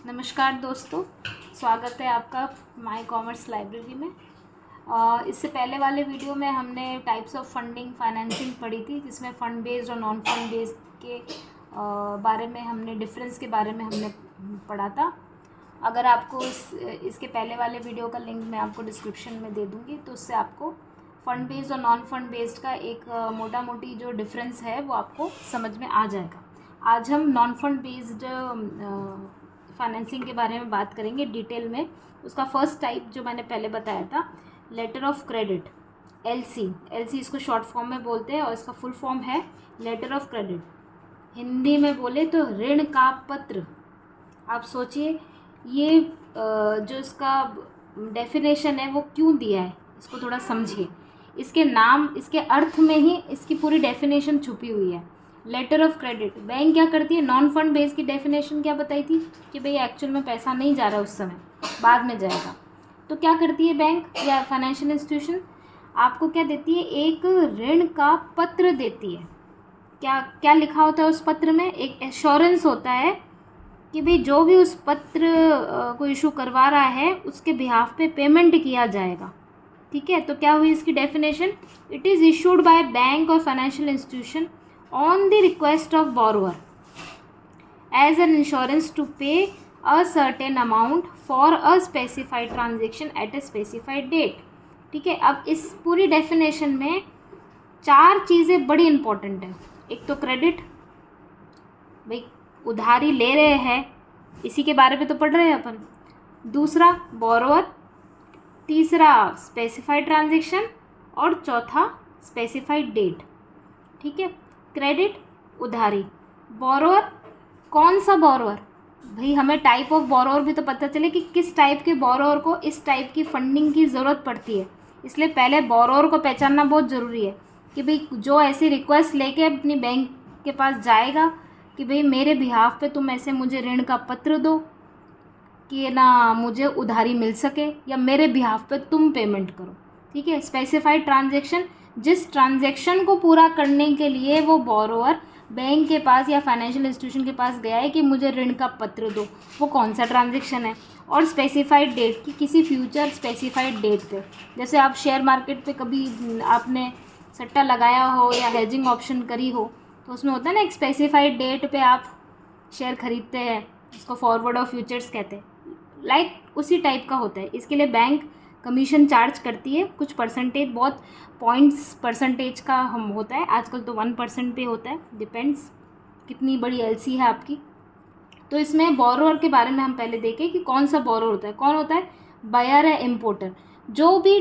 नमस्कार दोस्तों, स्वागत है आपका माय कॉमर्स लाइब्रेरी में। इससे पहले वाले वीडियो में हमने टाइप्स ऑफ फंडिंग फाइनेंसिंग पढ़ी थी, जिसमें फ़ंड बेस्ड और नॉन फंड बेस्ड के बारे में हमने डिफरेंस के बारे में हमने पढ़ा था। अगर आपको इसके पहले वाले वीडियो का लिंक मैं आपको डिस्क्रिप्शन में दे दूँगी, तो उससे आपको फ़ंड बेस्ड और नॉन फंड बेस्ड का एक मोटा मोटी जो डिफरेंस है वो आपको समझ में आ जाएगा। आज हम नॉन फंड बेस्ड फाइनेंसिंग के बारे में बात करेंगे डिटेल में। उसका फर्स्ट टाइप जो मैंने पहले बताया था, लेटर ऑफ क्रेडिट, एलसी इसको शॉर्ट फॉर्म में बोलते हैं और इसका फुल फॉर्म है लेटर ऑफ क्रेडिट। हिंदी में बोले तो ऋण का पत्र। आप सोचिए ये जो इसका डेफिनेशन है वो क्यों दिया है, इसको थोड़ा समझिए। इसके नाम, इसके अर्थ में ही इसकी पूरी डेफिनेशन छुपी हुई है। लेटर ऑफ क्रेडिट, बैंक क्या करती है, नॉन फंड बेस की डेफिनेशन क्या बताई थी कि भाई एक्चुअल में पैसा नहीं जा रहा उस समय, बाद में जाएगा। तो क्या करती है बैंक या फाइनेंशियल इंस्टीट्यूशन, आपको क्या देती है, एक ऋण का पत्र देती है। क्या क्या लिखा होता है उस पत्र में, एक एश्योरेंस होता है कि भाई जो भी उस पत्र को इशू करवा रहा है उसके बिहाफ पे पेमेंट किया जाएगा। ठीक है, तो क्या हुई इसकी definition, it is issued by bank और financial institution on the request of borrower as an insurance to pay a certain amount for a specified transaction at a specified date। ठीक है, अब इस पूरी डेफिनेशन में चार चीज़ें बड़ी इंपॉर्टेंट है। एक तो क्रेडिट, भाई उधारी ले रहे हैं, इसी के बारे में तो पढ़ रहे हैं अपन। दूसरा बोरोवर, तीसरा स्पेसिफाइड ट्रांजेक्शन और चौथा स्पेसिफाइड डेट। ठीक है, क्रेडिट, उधारी, बोरोवर, कौन सा बोरोवर, भाई हमें टाइप ऑफ बोरोवर भी तो पता चले कि किस टाइप के बोरोवर को इस टाइप की फंडिंग की ज़रूरत पड़ती है। इसलिए पहले बोरोवर को पहचानना बहुत ज़रूरी है कि भाई जो ऐसी रिक्वेस्ट लेके अपनी बैंक के पास जाएगा कि भाई मेरे बिहाफ पे तुम ऐसे मुझे ऋण का पत्र दो कि ना मुझे उधारी मिल सके, या मेरे बिहाफ पे तुम पेमेंट करो। ठीक है, स्पेसिफाइड ट्रांजेक्शन, जिस ट्रांजैक्शन को पूरा करने के लिए वो बोरोवर बैंक के पास या फाइनेंशियल इंस्टीट्यूशन के पास गया है कि मुझे ऋण का पत्र दो, वो कौन सा ट्रांजैक्शन है। और स्पेसिफाइड डेट, कि किसी फ्यूचर स्पेसिफाइड डेट पे, जैसे आप शेयर मार्केट पे कभी आपने सट्टा लगाया हो या हेजिंग ऑप्शन करी हो, तो उसमें होता है ना एक स्पेसिफाइड डेट पे आप शेयर खरीदते हैं, उसको फॉरवर्ड और फ्यूचर्स कहते हैं। लाइक उसी टाइप का होता है। इसके लिए बैंक कमीशन चार्ज करती है, कुछ परसेंटेज, बहुत पॉइंट्स परसेंटेज का हम होता है, आजकल तो 1% पे होता है, डिपेंड्स कितनी बड़ी एलसी है आपकी। तो इसमें बोरोवर के बारे में हम पहले देखें कि कौन सा बोरोवर होता है। कौन होता है, बायर है, इम्पोर्टर, जो भी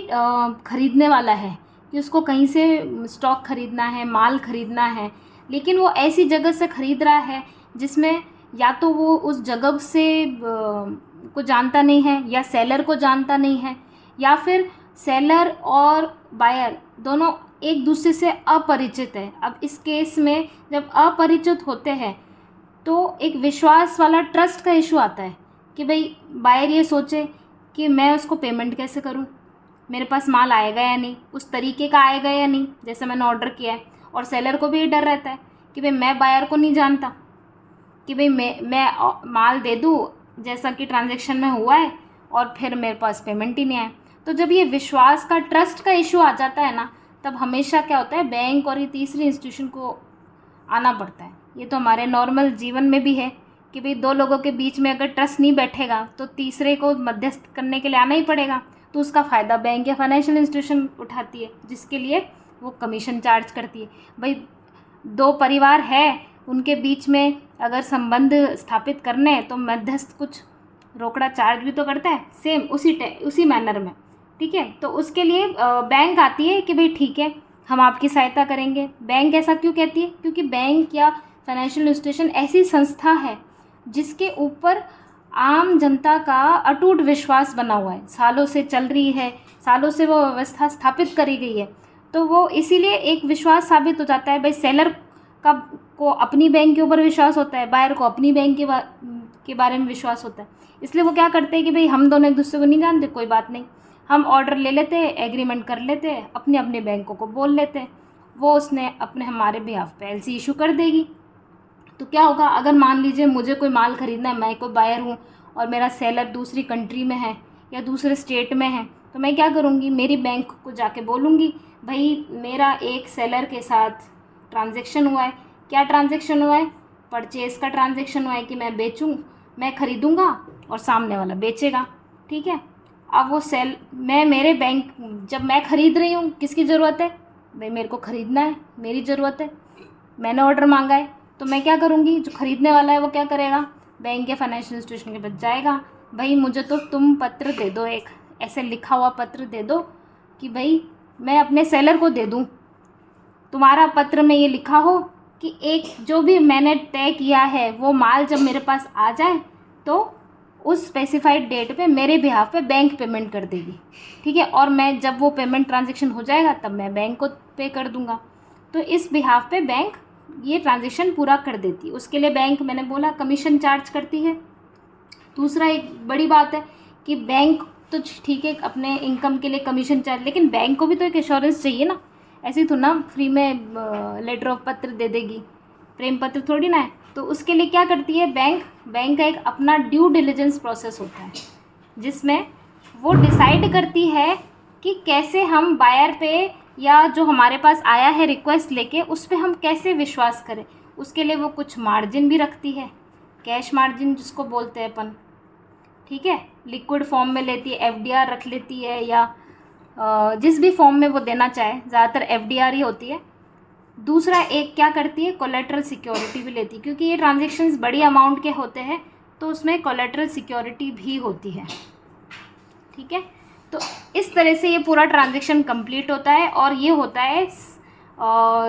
ख़रीदने वाला है कि उसको कहीं से स्टॉक ख़रीदना है, माल ख़रीदना है, लेकिन वो ऐसी जगह से ख़रीद रहा है जिसमें या तो वो उस जगह से को जानता नहीं है, या सेलर को जानता नहीं है, या फिर सेलर और बायर दोनों एक दूसरे से अपरिचित है। अब इस केस में जब अपरिचित होते हैं तो एक विश्वास वाला ट्रस्ट का इशू आता है कि भाई बायर ये सोचे कि मैं उसको पेमेंट कैसे करूं, मेरे पास माल आएगा या नहीं, उस तरीके का आएगा या नहीं जैसे मैंने ऑर्डर किया है। और सेलर को भी ये डर रहता है कि भाई मैं बायर को नहीं जानता कि भाई मैं माल दे दूँ जैसा कि ट्रांजैक्शन में हुआ है और फिर मेरे पास पेमेंट ही नहीं आए। तो जब ये विश्वास का, ट्रस्ट का इशू आ जाता है ना, तब हमेशा क्या होता है, बैंक और ये तीसरी इंस्टीट्यूशन को आना पड़ता है। ये तो हमारे नॉर्मल जीवन में भी है कि भाई दो लोगों के बीच में अगर ट्रस्ट नहीं बैठेगा तो तीसरे को मध्यस्थ करने के लिए आना ही पड़ेगा। तो उसका फ़ायदा बैंक या फाइनेंशियल इंस्टीट्यूशन उठाती है, जिसके लिए वो कमीशन चार्ज करती है। भाई दो परिवार है, उनके बीच में अगर संबंध स्थापित करने हैं तो मध्यस्थ कुछ रोकड़ा चार्ज भी तो करता है, सेम उसी मैनर में। ठीक है, तो उसके लिए बैंक आती है कि भाई ठीक है हम आपकी सहायता करेंगे। बैंक ऐसा क्यों कहती है, क्योंकि बैंक या फाइनेंशियल इंस्टीट्यूशन ऐसी संस्था है जिसके ऊपर आम जनता का अटूट विश्वास बना हुआ है, सालों से चल रही है, सालों से वो व्यवस्था स्थापित करी गई है। तो वो इसीलिए एक विश्वास साबित हो जाता है। भाई सेलर को अपनी बैंक के ऊपर विश्वास होता है, बायर को अपनी बैंक के बारे में विश्वास होता है। इसलिए वो क्या करते हैं कि भाई हम दोनों एक दूसरे को नहीं जानते, कोई बात नहीं, हम ऑर्डर ले लेते हैं, एग्रीमेंट कर लेते हैं, अपने अपने बैंकों को बोल लेते हैं, वो उसने अपने हमारे बिहाफ पे एलसी इशू कर देगी। तो क्या होगा, अगर मान लीजिए मुझे कोई माल ख़रीदना है, मैं कोई बायर हूँ और मेरा सेलर दूसरी कंट्री में है या दूसरे स्टेट में है, तो मैं क्या करूँगी, मेरी बैंक को जाके बोलूँगी भाई मेरा एक सेलर के साथ ट्रांजैक्शन हुआ है। क्या ट्रांजैक्शन हुआ है? परचेज़ का ट्रांजैक्शन हुआ है कि मैं ख़रीदूँगा और सामने वाला बेचेगा। ठीक है, अब वो मेरे बैंक, जब मैं ख़रीद रही हूँ, किसकी ज़रूरत है भाई, मेरे को ख़रीदना है, मेरी ज़रूरत है, मैंने ऑर्डर मांगा है, तो मैं क्या करूँगी, जो ख़रीदने वाला है वो क्या करेगा, बैंक या फाइनेंशियल इंस्टीट्यूशन के पास जाएगा, भाई मुझे तो तुम पत्र दे दो, एक ऐसे लिखा हुआ पत्र दे दो कि भाई मैं अपने सेलर को दे दूँ, तुम्हारा पत्र में ये लिखा हो कि एक जो भी मैंने तय किया है वो माल जब मेरे पास आ जाए तो उस स्पेसिफाइड डेट पे मेरे बिहाफ पे बैंक पेमेंट कर देगी। ठीक है, और मैं जब वो पेमेंट ट्रांजैक्शन हो जाएगा तब मैं बैंक को पे कर दूंगा। तो इस बिहाफ पे बैंक ये ट्रांजैक्शन पूरा कर देती है। उसके लिए बैंक, मैंने बोला, कमीशन चार्ज करती है। दूसरा एक बड़ी बात है कि बैंक तो ठीक है अपने इनकम के लिए कमीशन चार्ज, लेकिन बैंक को भी तो एक एश्योरेंस चाहिए ना, ऐसे ही तो ना फ्री में लेटर ऑफ पत्र दे देगी, प्रेम पत्र थोड़ी ना है। तो उसके लिए क्या करती है बैंक का एक अपना ड्यू डिलिजेंस प्रोसेस होता है जिसमें वो डिसाइड करती है कि कैसे हम बायर पे या जो हमारे पास आया है रिक्वेस्ट लेके उस पर हम कैसे विश्वास करें। उसके लिए वो कुछ मार्जिन भी रखती है, कैश मार्जिन जिसको बोलते हैं अपन। ठीक है, लिक्विड फॉर्म में लेती है, एफडीआर रख लेती है या जिस भी फॉर्म में वो देना चाहे, ज़्यादातर एफडीआर ही होती है। दूसरा एक क्या करती है, कोलेटरल सिक्योरिटी भी लेती है, क्योंकि ये ट्रांजैक्शंस बड़ी अमाउंट के होते हैं तो उसमें कोलेटरल सिक्योरिटी भी होती है। ठीक है, तो इस तरह से ये पूरा ट्रांजैक्शन कंप्लीट होता है और ये होता है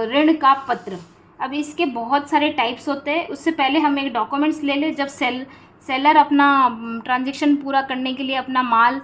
ऋण का पत्र। अब इसके बहुत सारे टाइप्स होते हैं, उससे पहले हम एक डॉक्यूमेंट्स ले लें। जब सेलर अपना ट्रांजैक्शन पूरा करने के लिए अपना माल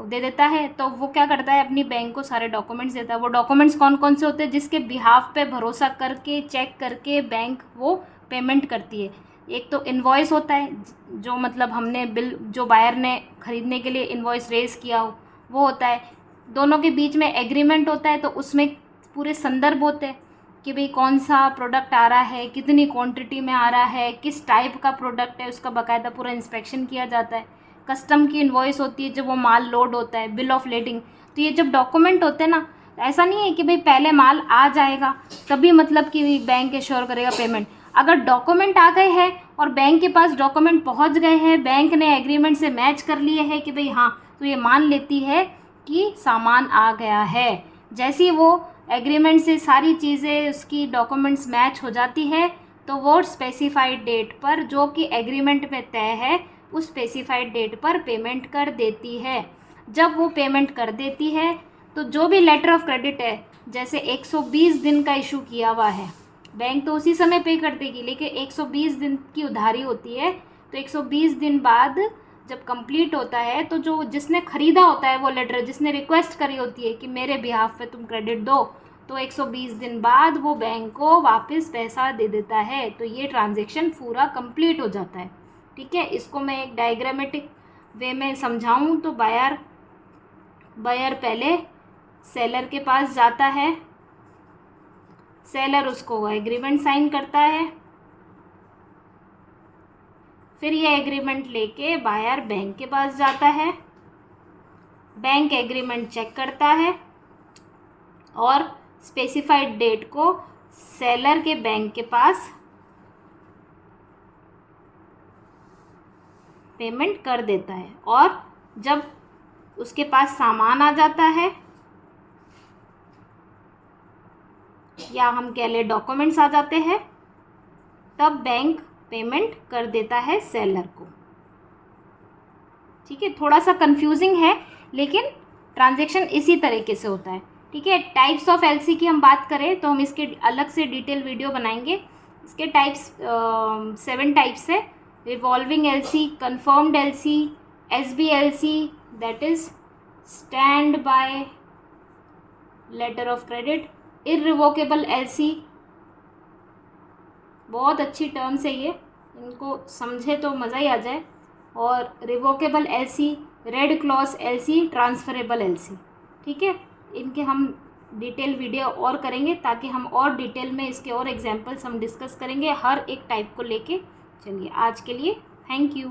दे देता है तो वो क्या करता है, अपनी बैंक को सारे डॉक्यूमेंट्स देता है। वो डॉक्यूमेंट्स कौन कौन से होते हैं, जिसके बिहाफ पे भरोसा करके चेक करके बैंक वो पेमेंट करती है। एक तो इनवॉइस होता है, जो मतलब हमने बिल, जो बायर ने ख़रीदने के लिए इनवॉइस रेज किया हो वो होता है। दोनों के बीच में एग्रीमेंट होता है, तो उसमें पूरे संदर्भ होते हैं कि भाई कौन सा प्रोडक्ट आ रहा है, कितनी क्वांटिटी में आ रहा है, किस टाइप का प्रोडक्ट है, उसका बाकायदा पूरा इंस्पेक्शन किया जाता है। कस्टम की इनवॉइस होती है जब वो माल लोड होता है, बिल ऑफ लेडिंग। तो ये जब डॉक्यूमेंट होते हैं ना, ऐसा नहीं है कि भाई पहले माल आ जाएगा तभी मतलब कि बैंक एश्योर करेगा पेमेंट। अगर डॉक्यूमेंट आ गए हैं और बैंक के पास डॉक्यूमेंट पहुंच गए हैं, बैंक ने एग्रीमेंट से मैच कर लिए हैं कि भाई हाँ, तो ये मान लेती है कि सामान आ गया है। जैसे ही वो एग्रीमेंट से सारी चीज़ें उसकी डॉक्यूमेंट्स मैच हो जाती है तो वो स्पेसिफाइड डेट पर, जो कि एग्रीमेंट में तय है, उस स्पेसिफाइड डेट पर पेमेंट कर देती है। जब वो पेमेंट कर देती है तो जो भी लेटर ऑफ क्रेडिट है, जैसे 120 दिन का इशू किया हुआ है, बैंक तो उसी समय पे कर देगी, लेकिन 120 दिन की उधारी होती है। तो 120 दिन बाद जब कंप्लीट होता है तो जो जिसने ख़रीदा होता है वो लेटर, जिसने रिक्वेस्ट करी होती है कि मेरे बिहाफ पे तुम क्रेडिट दो, तो 120 दिन बाद वो बैंक को वापस पैसा दे देता है। तो ये ट्रांजैक्शन पूरा कंप्लीट हो जाता है। ठीक है, इसको मैं एक डायग्रामेटिक वे में समझाऊं तो बायर पहले सेलर के पास जाता है, सेलर उसको एग्रीमेंट साइन करता है, फिर ये एग्रीमेंट लेके बायर बैंक के पास जाता है, बैंक एग्रीमेंट चेक करता है और स्पेसिफाइड डेट को सेलर के बैंक के पास पेमेंट कर देता है। और जब उसके पास सामान आ जाता है या हम कह लें डॉक्यूमेंट्स आ जाते हैं, तब बैंक पेमेंट कर देता है सेलर को। ठीक है, थोड़ा सा कंफ्यूजिंग है लेकिन ट्रांजैक्शन इसी तरीके से होता है। ठीक है, टाइप्स ऑफ एलसी की हम बात करें तो हम इसके अलग से डिटेल वीडियो बनाएंगे। इसके टाइप्स 7 टाइप्स है। Revolving LC, confirmed LC, SBLC that is standby letter of credit, irrevocable LC, बहुत अच्छी टर्म्स है ये, इनको समझे तो मज़ा ही आ जाए। और revocable LC, red clause LC, transferable LC. ठीक है, इनके हम डिटेल वीडियो और करेंगे ताकि हम और डिटेल में इसके और एग्जांपल्स हम डिस्कस करेंगे हर एक टाइप को लेके। चलिए आज के लिए थैंक यू।